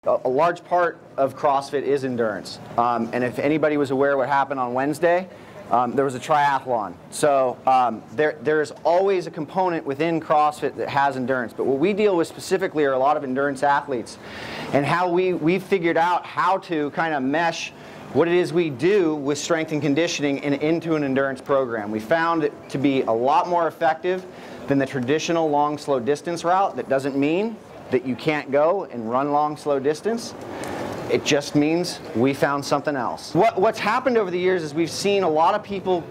A large part of CrossFit is endurance. And if anybody was aware of what happened on Wednesday, there was a triathlon. So there's always a component within CrossFit that has endurance. But what we deal with specifically are a lot of endurance athletes, and how we figured out how to kind of mesh what it is we do with strength and conditioning and into an endurance program. We found it to be a lot more effective than the traditional long, slow distance route. That doesn't mean that you can't go and run long, slow distance. It just means we found something else. What's happened over the years is we've seen a lot of people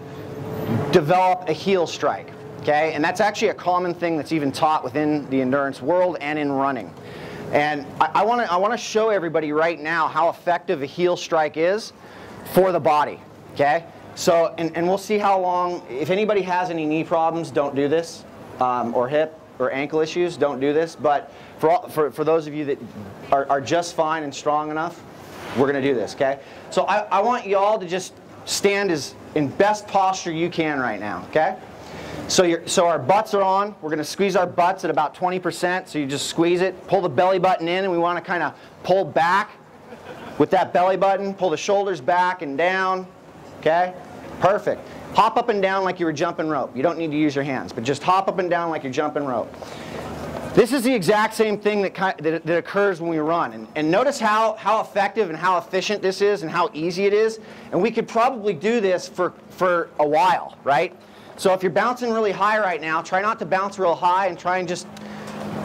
develop a heel strike, okay? And that's actually a common thing that's even taught within the endurance world and in running. And I want to show everybody right now how effective a heel strike is for the body, okay? So, and we'll see how long. If anybody has any knee problems, don't do this, or hip or ankle issues, don't do this. But for those of you that are just fine and strong enough, we're going to do this, okay? So I want you all to just stand as in best posture you can right now, okay? So our butts are on. We're going to squeeze our butts at about 20%. So you just squeeze it, pull the belly button in, and we want to kind of pull back with that belly button. Pull the shoulders back and down, okay? Perfect. Hop up and down like you were jumping rope. You don't need to use your hands, but just hop up and down like you're jumping rope. This is the exact same thing that occurs when we run. And notice how effective and how efficient this is and how easy it is. And we could probably do this for a while, right? So if you're bouncing really high right now, try not to bounce real high and try and just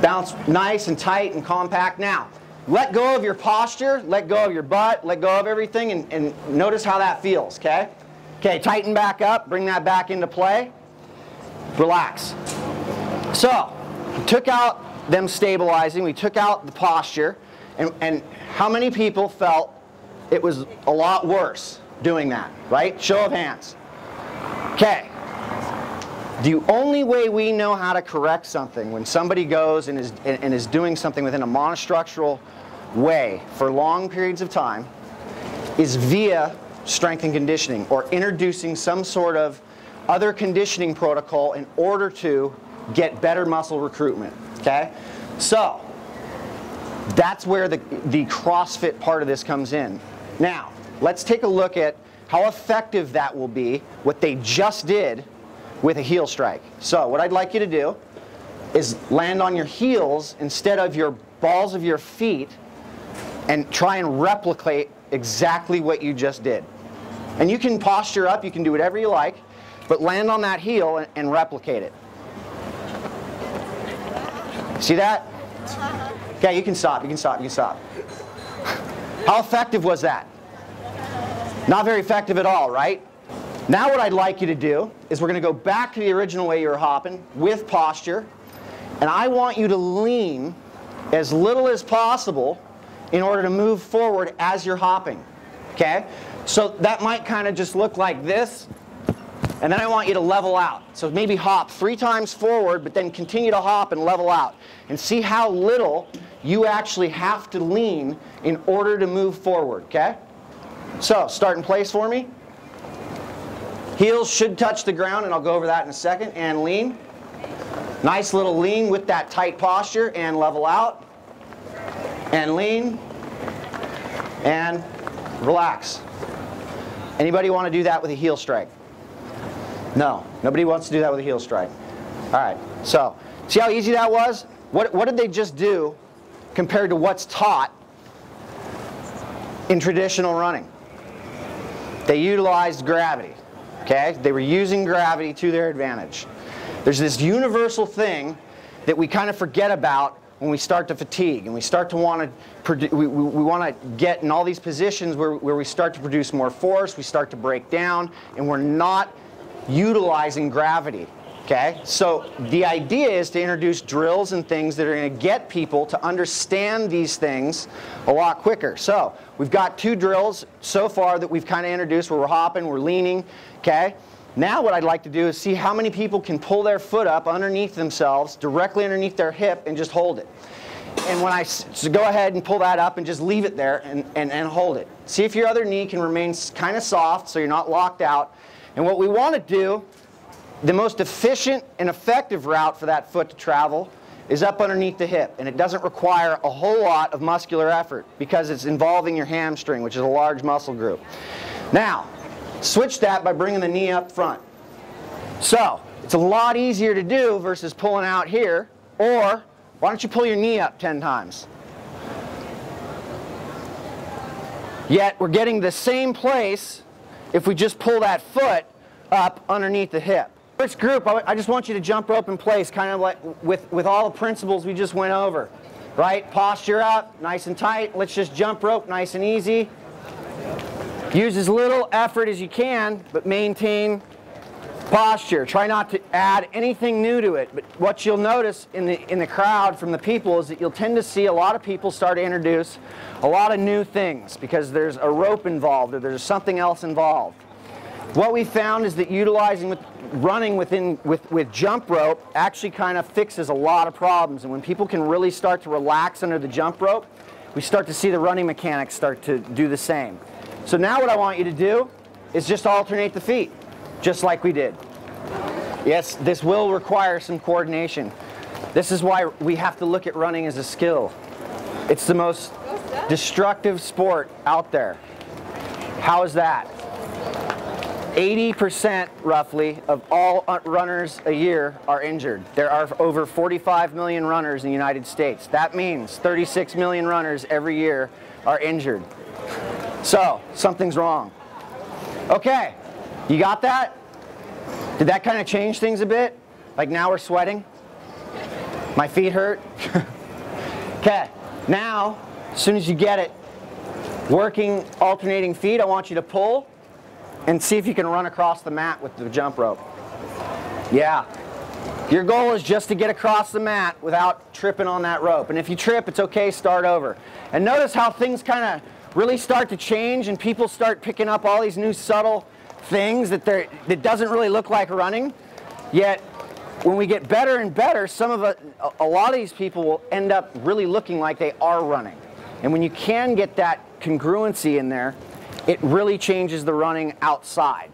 bounce nice and tight and compact. Now, let go of your posture, let go of your butt, let go of everything, and notice how that feels, okay? Okay, tighten back up, bring that back into play. Relax. So, we took out them stabilizing, we took out the posture, and how many people felt it was a lot worse doing that, right? Show of hands. Okay. The only way we know how to correct something when somebody goes and is doing something within a monostructural way for long periods of time is via strength and conditioning, or introducing some sort of other conditioning protocol in order to get better muscle recruitment, okay? So that's where the CrossFit part of this comes in. Now, let's take a look at how effective that will be, what they just did with a heel strike. So what I'd like you to do is land on your heels instead of your balls of your feet and try and replicate exactly what you just did. And you can posture up, you can do whatever you like, but land on that heel and replicate it. See that? Okay, you can stop, you can stop, you can stop. How effective was that? Not very effective at all, right? Now what I'd like you to do is we're going to go back to the original way you were hopping with posture, and I want you to lean as little as possible in order to move forward as you're hopping, okay? So that might kind of just look like this, and then I want you to level out. So maybe hop 3 times forward, but then continue to hop and level out, and see how little you actually have to lean in order to move forward, okay? So start in place for me. Heels should touch the ground, and I'll go over that in a second, and lean. Nice little lean with that tight posture, and level out, and lean, and relax. Anybody want to do that with a heel strike? No, nobody wants to do that with a heel strike. All right, so see how easy that was? What did they just do compared to what's taught in traditional running? They utilized gravity. Okay? They were using gravity to their advantage. There's this universal thing that we kind of forget about when we start to fatigue, and we start to want to we want to get in all these positions where we start to produce more force, we start to break down, and we're not utilizing gravity. Okay? So the idea is to introduce drills and things that are going to get people to understand these things a lot quicker. So we've got 2 drills so far that we've kind of introduced where we're hopping, we're leaning. Okay? Now what I'd like to do is see how many people can pull their foot up underneath themselves, directly underneath their hip, and just hold it. And when so go ahead and pull that up and just leave it there and hold it. See if your other knee can remain kind of soft so you're not locked out. And what we want to do, the most efficient and effective route for that foot to travel is up underneath the hip, and it doesn't require a whole lot of muscular effort because it's involving your hamstring, which is a large muscle group. Now, switch that by bringing the knee up front. So, it's a lot easier to do versus pulling out here, or why don't you pull your knee up 10 times? Yet, we're getting the same place if we just pull that foot up underneath the hip. First group, I just want you to jump rope in place, kind of like with all the principles we just went over. Right? Posture up, nice and tight. Let's just jump rope, nice and easy. Use as little effort as you can, but maintain posture. Try not to add anything new to it. But what you'll notice in the crowd from the people is that you'll tend to see a lot of people start to introduce a lot of new things because there's a rope involved or there's something else involved. What we found is that utilizing running with jump rope actually kind of fixes a lot of problems. And when people can really start to relax under the jump rope, we start to see the running mechanics start to do the same. So now what I want you to do is just alternate the feet, just like we did. Yes, this will require some coordination. This is why we have to look at running as a skill. It's the most destructive sport out there. How is that? 80% roughly of all runners a year are injured. There are over 45 million runners in the United States. That means 36 million runners every year are injured. So, something's wrong. Okay, you got that? Did that kind of change things a bit? Like now we're sweating? My feet hurt? Okay, now, as soon as you get it, working alternating feet, I want you to pull and see if you can run across the mat with the jump rope. Yeah. Your goal is just to get across the mat without tripping on that rope. And if you trip, it's okay, start over. And notice how things kind of really start to change and people start picking up all these new subtle things that doesn't really look like running. Yet, when we get better and better, a lot of these people will end up really looking like they are running. And when you can get that congruency in there, it really changes the running outside.